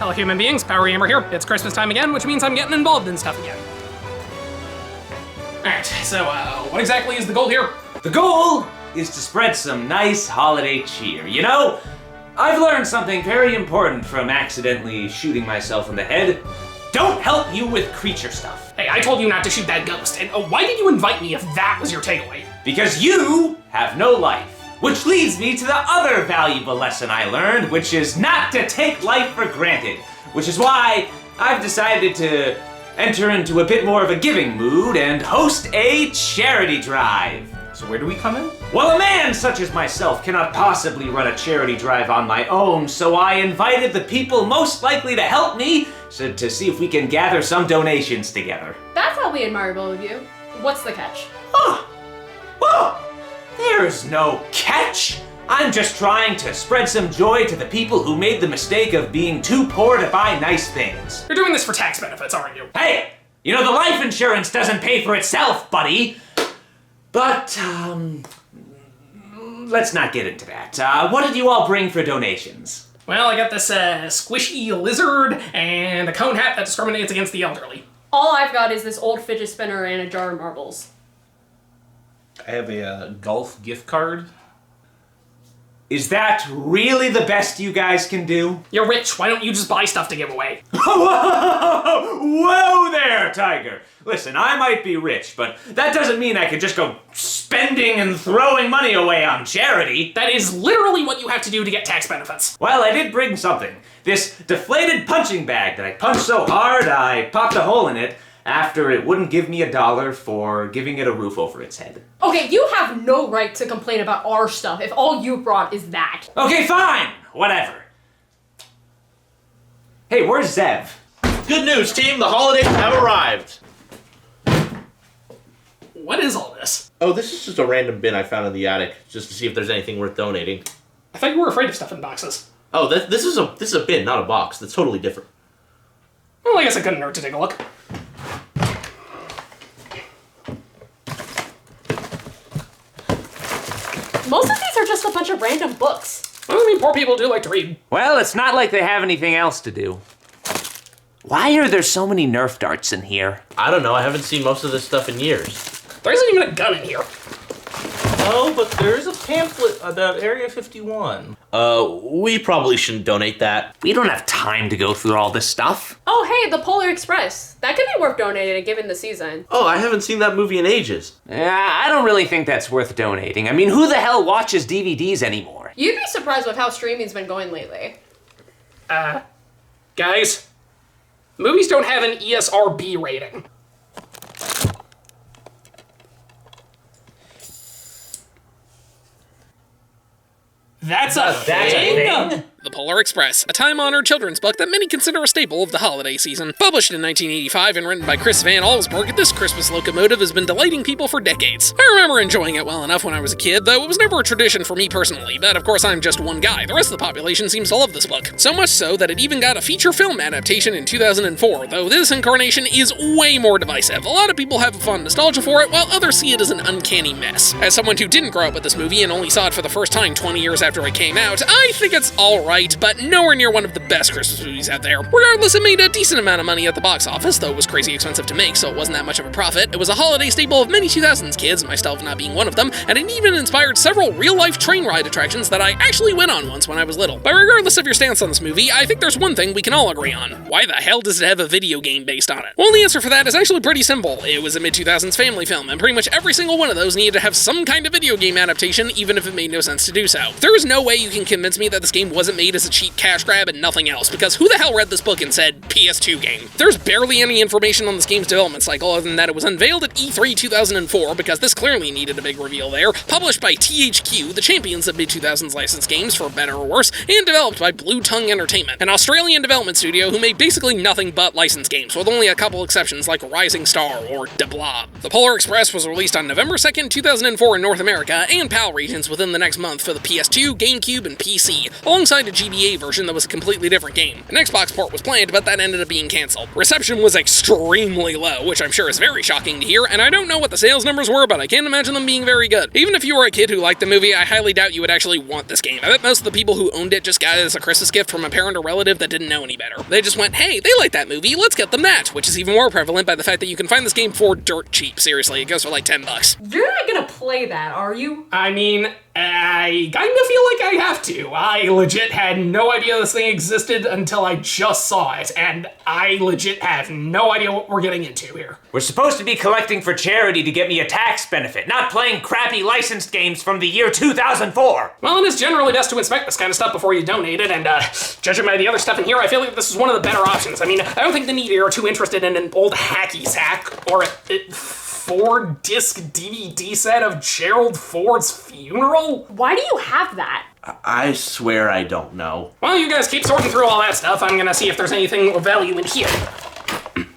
Hello human beings, PowerGamer here. It's Christmas time again, which means I'm getting involved in stuff again. Alright, so what exactly is the goal here? The goal is to spread some nice holiday cheer. You know, I've learned something very important from accidentally shooting myself in the head. Don't help you with creature stuff. Hey, I told you not to shoot that ghost, and why did you invite me if that was your takeaway? Because you have no life. Which leads me to the other valuable lesson I learned, which is not to take life for granted. Which is why I've decided to enter into a bit more of a giving mood and host a charity drive. So where do we come in? Well, a man such as myself cannot possibly run a charity drive on my own, so I invited the people most likely to help me to see if we can gather some donations together. That's oddly admirable of you. What's the catch? Huh. Well, there's no catch. I'm just trying to spread some joy to the people who made the mistake of being too poor to buy nice things. You're doing this for tax benefits, aren't you? Hey, you know the life insurance doesn't pay for itself, buddy. But, let's not get into that. What did you all bring for donations? Well, I got this squishy lizard and a cone hat that discriminates against the elderly. All I've got is this old fidget spinner and a jar of marbles. I have a golf gift card. Is that really the best you guys can do? You're rich, why don't you just buy stuff to give away? Whoa there, Tiger. Listen, I might be rich, but that doesn't mean I could just go spending and throwing money away on charity. That is literally what you have to do to get tax benefits. Well, I did bring something. This deflated punching bag that I punched so hard I popped a hole in it after it wouldn't give me $1 for giving it a roof over its head. Okay, you have no right to complain about our stuff if all you brought is that. Okay, fine. Whatever. Hey, where's Zev? Good news, team. The holidays have arrived. What is all this? Oh, this is just a random bin I found in the attic, just to see if there's anything worth donating. I thought you were afraid of stuff in boxes. Oh, this is a bin, not a box. That's totally different. Well, I guess it couldn't hurt to take a look. Most of these are just a bunch of random books. Well, I mean, poor people do like to read. Well, it's not like they have anything else to do. Why are there so many Nerf darts in here? I don't know. I haven't seen most of this stuff in years. There isn't even a gun in here. Oh, but there is a pamphlet about Area 51. We probably shouldn't donate that. We don't have time to go through all this stuff. Oh, hey, the Polar Express. That could be worth donating given the season. Oh, I haven't seen that movie in ages. I don't really think that's worth donating. I mean, who the hell watches DVDs anymore? You'd be surprised with how streaming's been going lately. Guys, movies don't have an ESRB rating. That's a thing? The Polar Express, a time-honored children's book that many consider a staple of the holiday season. Published in 1985 and written by Chris Van Allsburg, this Christmas locomotive has been delighting people for decades. I remember enjoying it well enough when I was a kid, though it was never a tradition for me personally, but of course I'm just one guy. The rest of the population seems to love this book. So much so that it even got a feature film adaptation in 2004, though this incarnation is way more divisive. A lot of people have a fond nostalgia for it, while others see it as an uncanny mess. As someone who didn't grow up with this movie and only saw it for the first time 20 years after it came out, I think it's alright, but nowhere near one of the best Christmas movies out there. Regardless, it made a decent amount of money at the box office, though it was crazy expensive to make, so it wasn't that much of a profit. It was a holiday staple of many 2000s kids, myself not being one of them, and it even inspired several real-life train ride attractions that I actually went on once when I was little. But regardless of your stance on this movie, I think there's one thing we can all agree on. Why the hell does it have a video game based on it? Well, the answer for that is actually pretty simple. It was a mid-2000s family film, and pretty much every single one of those needed to have some kind of video game adaptation, even if it made no sense to do so. There is no way you can convince me that this game wasn't made as a cheap cash grab and nothing else, because who the hell read this book and said PS2 game? There's barely any information on this game's development cycle other than that it was unveiled at E3 2004, because this clearly needed a big reveal there, published by THQ, the champions of mid-2000s licensed games, for better or worse, and developed by Blue Tongue Entertainment, an Australian development studio who made basically nothing but licensed games, with only a couple exceptions like Rising Star or Da Blob. The Polar Express was released on November 2nd, 2004 in North America, and PAL regions within the next month for the PS2, GameCube, and PC, alongside a GBA version that was a completely different game. An Xbox port was planned, but that ended up being cancelled. Reception was extremely low, which I'm sure is very shocking to hear, and I don't know what the sales numbers were, but I can't imagine them being very good. Even if you were a kid who liked the movie, I highly doubt you would actually want this game. I bet most of the people who owned it just got it as a Christmas gift from a parent or relative that didn't know any better. They just went, hey, they like that movie, let's get them that, which is even more prevalent by the fact that you can find this game for dirt cheap. Seriously, it goes for like $10. You're not gonna play that, are you? I mean, I kind of feel like I have to. I legit had no idea this thing existed until I just saw it, and I legit have no idea what we're getting into here. We're supposed to be collecting for charity to get me a tax benefit, not playing crappy licensed games from the year 2004. Well, it is generally best to inspect this kind of stuff before you donate it, and judging by the other stuff in here, I feel like this is one of the better options. I mean, I don't think the needy are too interested in an old hacky sack or a 4-disc DVD set of Gerald Ford's funeral. Why do you have that? I swear I don't know. Well, you guys keep sorting through all that stuff. I'm gonna see if there's anything of value in here.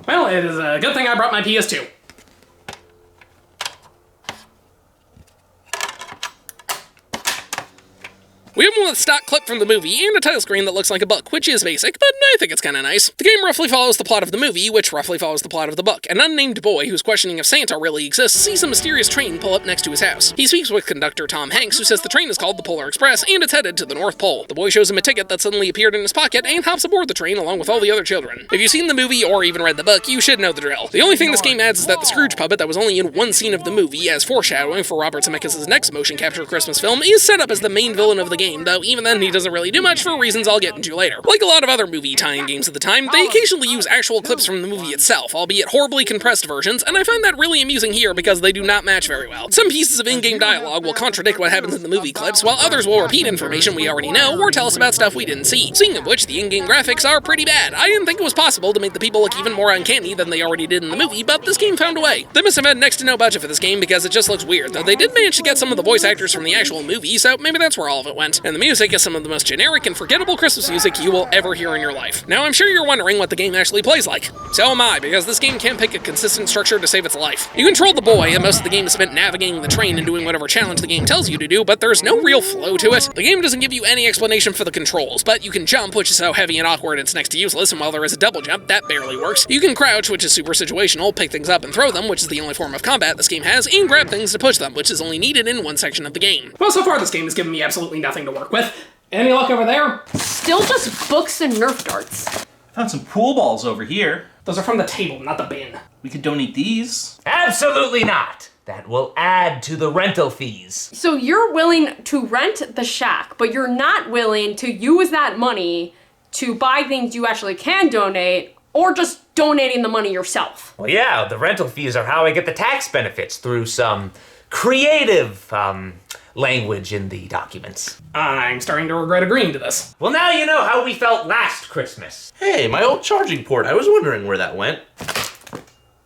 Well, it is a good thing I brought my PS2. We open with a stock clip from the movie and a title screen that looks like a book, which is basic, but I think it's kinda nice. The game roughly follows the plot of the movie, which roughly follows the plot of the book. An unnamed boy who's questioning if Santa really exists sees a mysterious train pull up next to his house. He speaks with conductor Tom Hanks, who says the train is called the Polar Express and it's headed to the North Pole. The boy shows him a ticket that suddenly appeared in his pocket and hops aboard the train along with all the other children. If you've seen the movie or even read the book, you should know the drill. The only thing this game adds is that the Scrooge puppet that was only in one scene of the movie, as foreshadowing for Robert Zemeckis' next motion capture Christmas film, is set up as the main villain of the game, though even then he doesn't really do much for reasons I'll get into later. Like a lot of other movie tie-in games at the time, they occasionally use actual clips from the movie itself, albeit horribly compressed versions, and I find that really amusing here because they do not match very well. Some pieces of in-game dialogue will contradict what happens in the movie clips, while others will repeat information we already know or tell us about stuff we didn't see. Speaking of which, the in-game graphics are pretty bad. I didn't think it was possible to make the people look even more uncanny than they already did in the movie, but this game found a way. They must have had next to no budget for this game because it just looks weird, though they did manage to get some of the voice actors from the actual movie, so maybe that's where all of it went. And the music is some of the most generic and forgettable Christmas music you will ever hear in your life. Now, I'm sure you're wondering what the game actually plays like. So am I, because this game can't pick a consistent structure to save its life. You control the boy, and most of the game is spent navigating the train and doing whatever challenge the game tells you to do, but there's no real flow to it. The game doesn't give you any explanation for the controls, but you can jump, which is so heavy and awkward it's next to useless, and while there is a double jump, that barely works. You can crouch, which is super situational, pick things up and throw them, which is the only form of combat this game has, and grab things to push them, which is only needed in one section of the game. Well, so far this game has given me absolutely nothing to work with. Any luck over there? Still just books and Nerf darts. Found some pool balls over here. Those are from the table, not the bin. We could donate these. Absolutely not. That will add to the rental fees. So you're willing to rent the shack, but you're not willing to use that money to buy things you actually can donate, or just donating the money yourself. Well, yeah, the rental fees are how I get the tax benefits through some creative, language in the documents. I'm starting to regret agreeing to this. Well, now you know how we felt last Christmas. Hey, my old charging port. I was wondering where that went.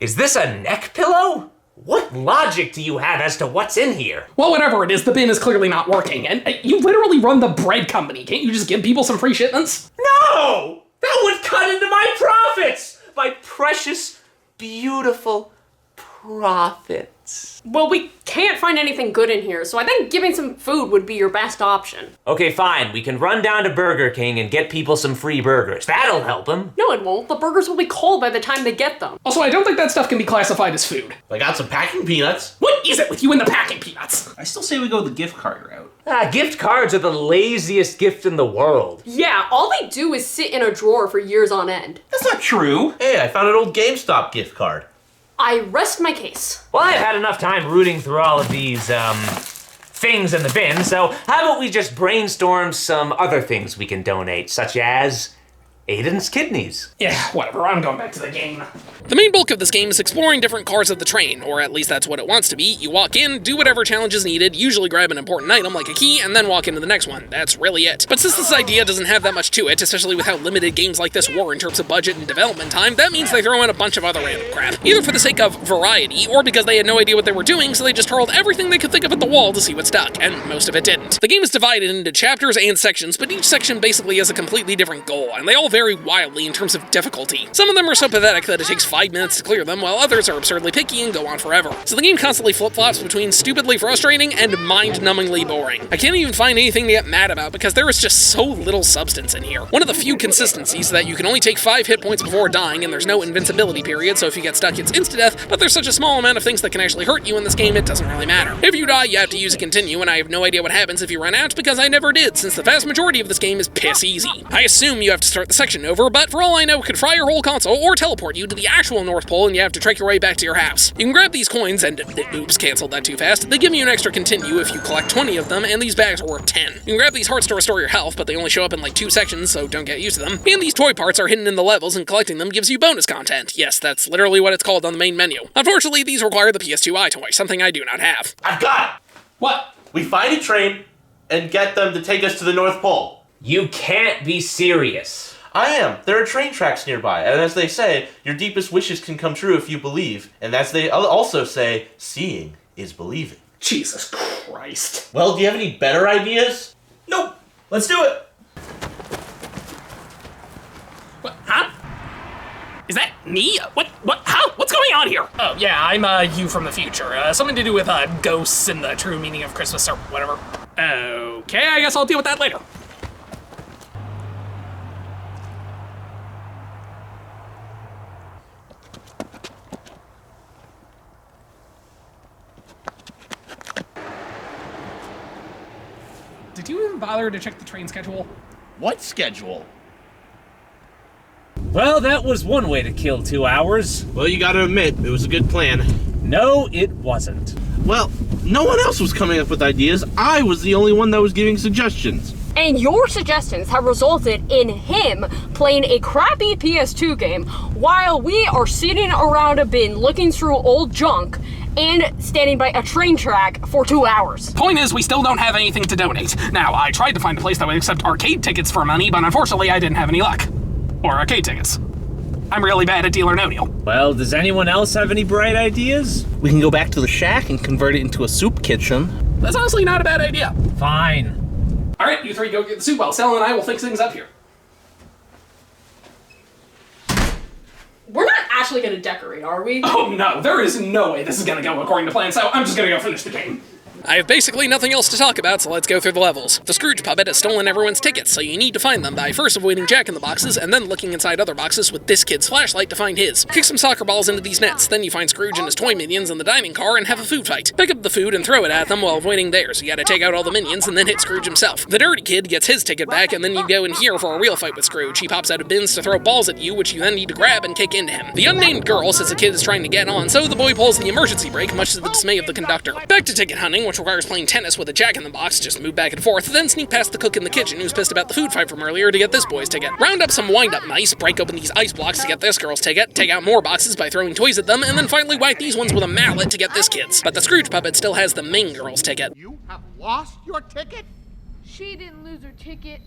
Is this a neck pillow? What logic do you have as to what's in here? Well, whatever it is, the bin is clearly not working, and you literally run the bread company. Can't you just give people some free shipments? No! That would cut into my profits! My precious, beautiful profits. Well, we can't find anything good in here, so I think giving some food would be your best option. Okay, fine. We can run down to Burger King and get people some free burgers. That'll help them. No, it won't. The burgers will be cold by the time they get them. Also, I don't think that stuff can be classified as food. I got some packing peanuts. What is it with you and the packing peanuts? I still say we go the gift card route. Gift cards are the laziest gift in the world. Yeah, all they do is sit in a drawer for years on end. That's not true. Hey, I found an old GameStop gift card. I rest my case. Well, I've had enough time rooting through all of these, things in the bin, so how about we just brainstorm some other things we can donate, such as Aidan's kidneys. Yeah, whatever, I'm going back to the game. The main bulk of this game is exploring different cars of the train, or at least that's what it wants to be. You walk in, do whatever challenge is needed, usually grab an important item like a key, and then walk into the next one. That's really it. But since this idea doesn't have that much to it, especially with how limited games like this were in terms of budget and development time, that means they throw in a bunch of other random crap. Either for the sake of variety, or because they had no idea what they were doing, so they just hurled everything they could think of at the wall to see what stuck, and most of it didn't. The game is divided into chapters and sections, but each section basically has a completely different goal, and they all vary vary wildly in terms of difficulty. Some of them are so pathetic that it takes 5 minutes to clear them, while others are absurdly picky and go on forever. So the game constantly flip-flops between stupidly frustrating and mind-numbingly boring. I can't even find anything to get mad about because there is just so little substance in here. One of the few consistencies is that you can only take 5 hit points before dying, and there's no invincibility period, so if you get stuck it's insta-death, but there's such a small amount of things that can actually hurt you in this game, it doesn't really matter. If you die, you have to use a continue, and I have no idea what happens if you run out because I never did, since the vast majority of this game is piss easy. I assume you have to start the section over, but for all I know, it could fry your whole console or teleport you to the actual North Pole and you have to trek your way back to your house. You can grab these coins and, oops, canceled that too fast. They give you an extra continue if you collect 20 of them, and these bags are worth 10. You can grab these hearts to restore your health, but they only show up in like 2 sections, so don't get used to them. And these toy parts are hidden in the levels, and collecting them gives you bonus content. Yes, that's literally what it's called on the main menu. Unfortunately, these require the PS2i toy, something I do not have. I've got it! What? We find a train and get them to take us to the North Pole. You can't be serious. I am. There are train tracks nearby, and as they say, your deepest wishes can come true if you believe. And as they also say, seeing is believing. Jesus Christ. Well, do you have any better ideas? Nope. Let's do it. What? Huh? Is that me? What? How? What's going on here? Oh, yeah, I'm, you from the future. Something to do with, ghosts and the true meaning of Christmas or whatever. Okay, I guess I'll deal with that later. Did you even bother to check the train schedule? What schedule? Well, that was one way to kill 2 hours. Well, you gotta admit, it was a good plan. No, it wasn't. Well, no one else was coming up with ideas. I was the only one that was giving suggestions. And your suggestions have resulted in him playing a crappy PS2 game while we are sitting around a bin looking through old junk and standing by a train track for 2 hours. Point is, we still don't have anything to donate. Now, I tried to find a place that would accept arcade tickets for money, but unfortunately I didn't have any luck. Or arcade tickets. I'm really bad at Deal or No Deal. Well, does anyone else have any bright ideas? We can go back to the shack and convert it into a soup kitchen. That's honestly not a bad idea. Fine. Alright, you three go get the soup while Sal and I will fix things up here. We're not actually gonna decorate, are we? Oh no, there is no way this is gonna go according to plan, so I'm just gonna go finish the game. I have basically nothing else to talk about, so let's go through the levels. The Scrooge puppet has stolen everyone's tickets, so you need to find them by first avoiding Jack in the boxes and then looking inside other boxes with this kid's flashlight to find his. Kick some soccer balls into these nets, then you find Scrooge and his toy minions in the dining car and have a food fight. Pick up the food and throw it at them while avoiding theirs. You gotta take out all the minions and then hit Scrooge himself. The dirty kid gets his ticket back and then you go in here for a real fight with Scrooge. He pops out of bins to throw balls at you, which you then need to grab and kick into him. The unnamed girl says the kid is trying to get on, so the boy pulls the emergency brake, much to the dismay of the conductor. Back to ticket hunting, which requires playing tennis with a Jack in the box, just move back and forth, then sneak past the cook in the kitchen who's pissed about the food fight from earlier to get this boy's ticket. Round up some wind-up mice, break open these ice blocks to get this girl's ticket, take out more boxes by throwing toys at them, and then finally whack these ones with a mallet to get this kid's. But the Scrooge puppet still has the main girl's ticket. You have lost your ticket? She didn't lose her ticket.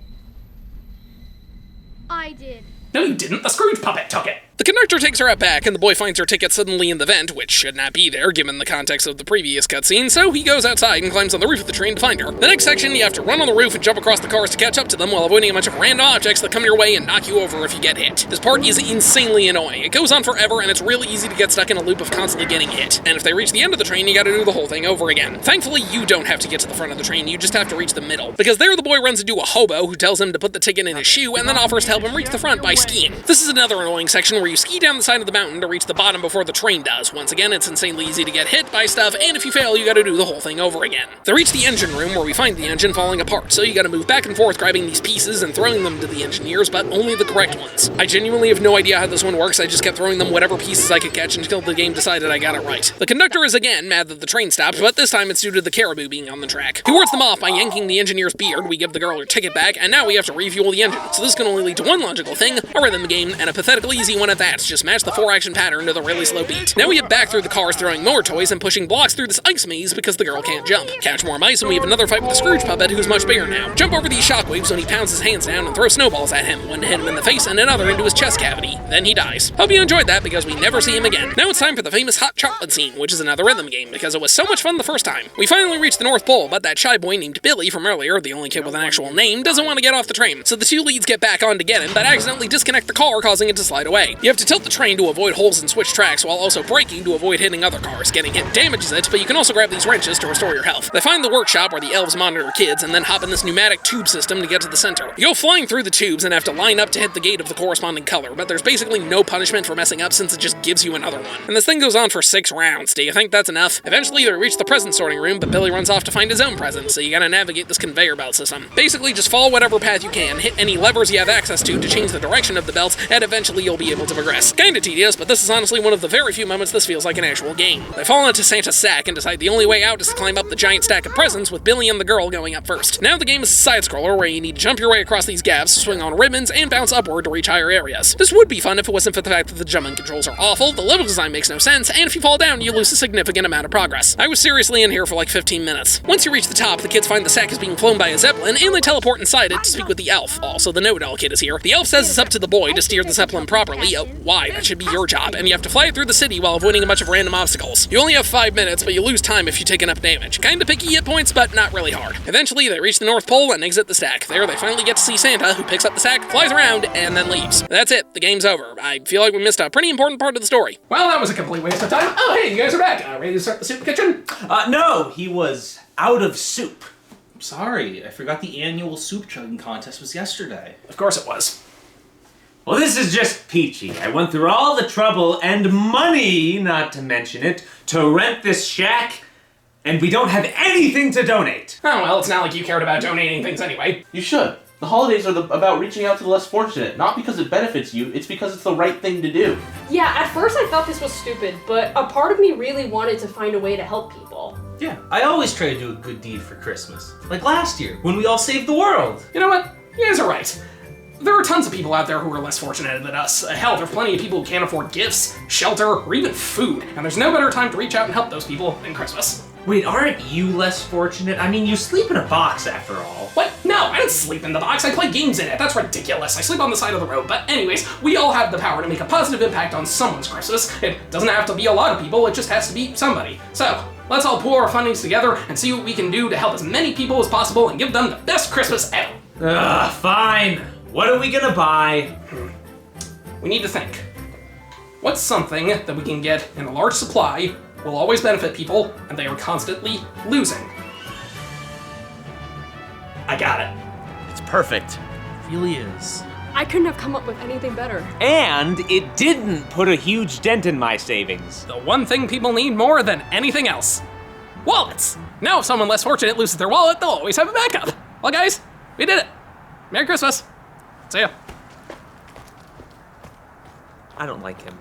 I did. No, you didn't. The Scrooge puppet took it. The conductor takes her out back, and the boy finds her ticket suddenly in the vent, which should not be there given the context of the previous cutscene, so he goes outside and climbs on the roof of the train to find her. The next section, you have to run on the roof and jump across the cars to catch up to them while avoiding a bunch of random objects that come your way and knock you over if you get hit. This part is insanely annoying. It goes on forever, and it's really easy to get stuck in a loop of constantly getting hit. And if they reach the end of the train, you gotta do the whole thing over again. Thankfully, you don't have to get to the front of the train, you just have to reach the middle. Because there the boy runs into a hobo who tells him to put the ticket in his shoe and then offers to help him reach the front by skiing. This is another annoying section where you ski down the side of the mountain to reach the bottom before the train does. Once again, it's insanely easy to get hit by stuff, and if you fail, you gotta do the whole thing over again. They reach the engine room where we find the engine falling apart, so you gotta move back and forth grabbing these pieces and throwing them to the engineers, but only the correct ones. I genuinely have no idea how this one works, I just kept throwing them whatever pieces I could catch until the game decided I got it right. The conductor is again mad that the train stopped, but this time it's due to the caribou being on the track. He wards them off by yanking the engineer's beard, we give the girl her ticket back, and now we have to refuel the engine. So this can only lead to one logical thing, a rhythm game, and a pathetically easy one at that. stats just match the 4-action pattern to the really slow beat. Now we head back through the cars throwing more toys and pushing blocks through this ice maze because the girl can't jump. Catch more mice and we have another fight with the Scrooge puppet who's much bigger now. Jump over these shockwaves when he pounds his hands down and throw snowballs at him, one to hit him in the face and another into his chest cavity. Then he dies. Hope you enjoyed that because we never see him again. Now it's time for the famous hot chocolate scene, which is another rhythm game because it was so much fun the first time. We finally reached the North Pole, but that shy boy named Billy from earlier, the only kid with an actual name, doesn't want to get off the train. So the two leads get back on to get him, but accidentally disconnect the car, causing it to slide away. You have to tilt the train to avoid holes and switch tracks while also braking to avoid hitting other cars. Getting hit damages it, but you can also grab these wrenches to restore your health. They find the workshop where the elves monitor kids and then hop in this pneumatic tube system to get to the center. You go flying through the tubes and have to line up to hit the gate of the corresponding color, but there's basically no punishment for messing up since it just gives you another one. And this thing goes on for 6 rounds. Do you think that's enough? Eventually they reach the present sorting room, but Billy runs off to find his own present, so you gotta navigate this conveyor belt system. Basically just follow whatever path you can, hit any levers you have access to change the direction of the belts, and eventually you'll be able to progress. Kinda tedious, but this is honestly one of the very few moments this feels like an actual game. They fall into Santa's sack and decide the only way out is to climb up the giant stack of presents with Billy and the girl going up first. Now the game is a side-scroller where you need to jump your way across these gaps, swing on ribbons, and bounce upward to reach higher areas. This would be fun if it wasn't for the fact that the jumping controls are awful, the level design makes no sense, and if you fall down you lose a significant amount of progress. I was seriously in here for like 15 minutes. Once you reach the top, the kids find the sack is being flown by a zeppelin, and they teleport inside it to speak with the elf. Also, the know-it-all kid is here. The elf says it's up to the boy to steer the zeppelin properly. Why? That should be your job, and you have to fly it through the city while avoiding a bunch of random obstacles. You only have 5 minutes, but you lose time if you take enough damage. Kinda picky hit points, but not really hard. Eventually, they reach the North Pole and exit the stack. There, they finally get to see Santa, who picks up the sack, flies around, and then leaves. That's it. The game's over. I feel like we missed a pretty important part of the story. Well, that was a complete waste of time. Oh, hey, you guys are back. Ready to start the soup kitchen? No, he was out of soup. Sorry, I forgot the annual soup chugging contest was yesterday. Of course it was. Well, this is just peachy. I went through all the trouble and money, not to mention it, to rent this shack, and we don't have anything to donate. Oh, well, it's not like you cared about donating things anyway. You should. The holidays are about reaching out to the less fortunate, not because it benefits you, it's because it's the right thing to do. Yeah, at first I thought this was stupid, but a part of me really wanted to find a way to help people. Yeah, I always try to do a good deed for Christmas. Like last year, when we all saved the world. You know what? You guys are right. There are tons of people out there who are less fortunate than us. Hell, there are plenty of people who can't afford gifts, shelter, or even food, and there's no better time to reach out and help those people than Christmas. Wait, aren't you less fortunate? I mean, you sleep in a box after all. What? No, I don't sleep in the box. I play games in it. That's ridiculous. I sleep on the side of the road. But anyways, we all have the power to make a positive impact on someone's Christmas. It doesn't have to be a lot of people, it just has to be somebody. So, let's all pool our fundings together and see what we can do to help as many people as possible and give them the best Christmas ever. Fine. What are we gonna buy? We need to think. What's something that we can get in a large supply, will always benefit people, and they are constantly losing? I got it. It's perfect. It really is. I couldn't have come up with anything better. And it didn't put a huge dent in my savings. The one thing people need more than anything else. Wallets! Now if someone less fortunate loses their wallet, they'll always have a backup. Well guys, we did it. Merry Christmas. See ya. I don't like him.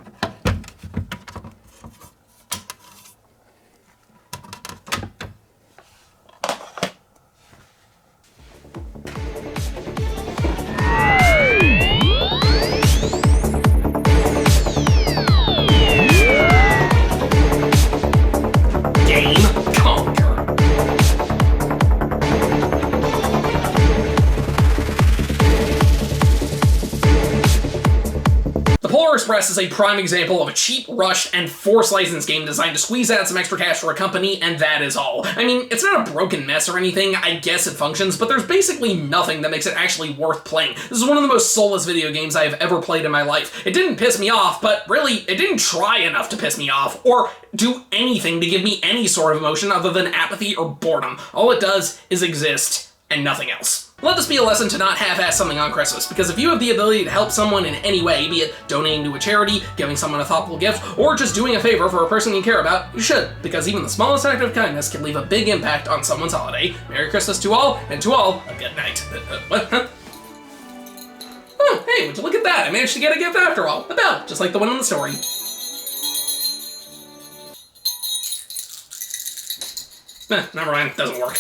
PolarExpress is a prime example of a cheap, rushed, and forced license game designed to squeeze out some extra cash for a company, and that is all. I mean, it's not a broken mess or anything, I guess it functions, but there's basically nothing that makes it actually worth playing. This is one of the most soulless video games I have ever played in my life. It didn't piss me off, but really, it didn't try enough to piss me off, or do anything to give me any sort of emotion other than apathy or boredom. All it does is exist, and nothing else. Let this be a lesson to not half-ass something on Christmas, because if you have the ability to help someone in any way, be it donating to a charity, giving someone a thoughtful gift, or just doing a favor for a person you care about, you should, because even the smallest act of kindness can leave a big impact on someone's holiday. Merry Christmas to all, and to all, a good night. What? Huh? Oh, hey, would you look at that? I managed to get a gift after all. A bell, just like the one in the story. Never mind, doesn't work.